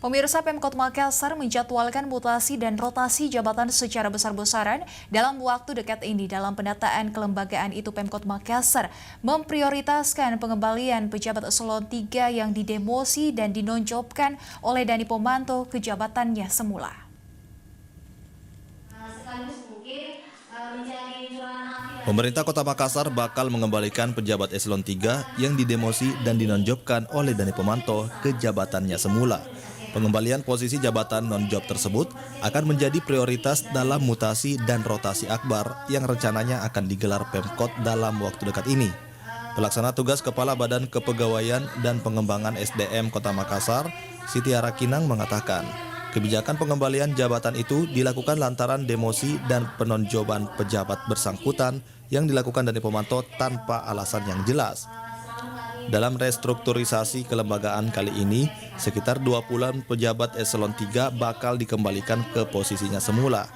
Pemirsa, Pemkot Makassar menjadwalkan mutasi dan rotasi jabatan secara besar-besaran dalam waktu dekat ini. Dalam pendataan kelembagaan itu, Pemkot Makassar memprioritaskan pengembalian pejabat eselon 3 yang didemosi dan dinonjobkan oleh Dani Pomanto ke jabatannya semula. Pemerintah Kota Makassar bakal mengembalikan pejabat eselon 3 yang didemosi dan dinonjobkan oleh Dani Pomanto ke jabatannya semula. Pengembalian posisi jabatan non-job tersebut akan menjadi prioritas dalam mutasi dan rotasi akbar yang rencananya akan digelar Pemkot dalam waktu dekat ini. Pelaksana tugas Kepala Badan Kepegawaian dan Pengembangan SDM Kota Makassar, Siti Arakinang mengatakan, kebijakan pengembalian jabatan itu dilakukan lantaran demosi dan penonjoban pejabat bersangkutan yang dilakukan Dani Pomanto tanpa alasan yang jelas. Dalam restrukturisasi kelembagaan kali ini, sekitar 20 pejabat eselon 3 bakal dikembalikan ke posisinya semula.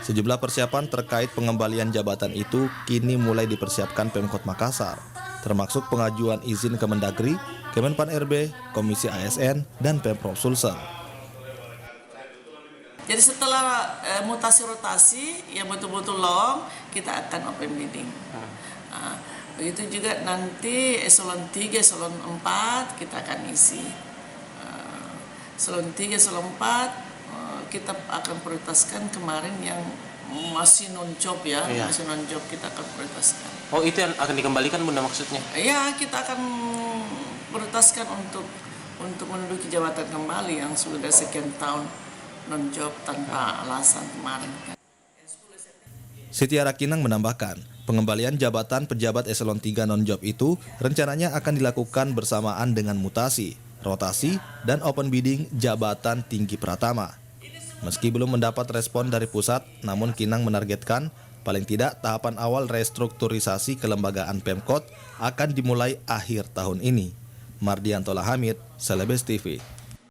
Sejumlah persiapan terkait pengembalian jabatan itu kini mulai dipersiapkan Pemkot Makassar, termasuk pengajuan izin ke Mendagri, Kemenpan RB, Komisi ASN, dan Pemprov Sulsel. Jadi setelah mutasi rotasi yang betul-betul long, kita akan open bidding. Begitu juga nanti eselon 3, eselon 4 kita akan isi. Eselon 3, eselon 4 kita akan prioritaskan kemarin yang masih non-job ya, masih non-job kita akan prioritaskan. Oh, itu yang akan dikembalikan Bunda maksudnya? Ya, kita akan prioritaskan untuk menduduki jabatan kembali yang sudah sekian tahun non-job tanpa alasan kemarin. Siti Arakinang menambahkan, pengembalian jabatan pejabat eselon 3 non-job itu rencananya akan dilakukan bersamaan dengan mutasi, rotasi, dan open bidding jabatan tinggi pratama. Meski belum mendapat respon dari pusat, namun Kinang menargetkan paling tidak tahapan awal restrukturisasi kelembagaan Pemkot akan dimulai akhir tahun ini. Mardianto Hamid, Celebes TV.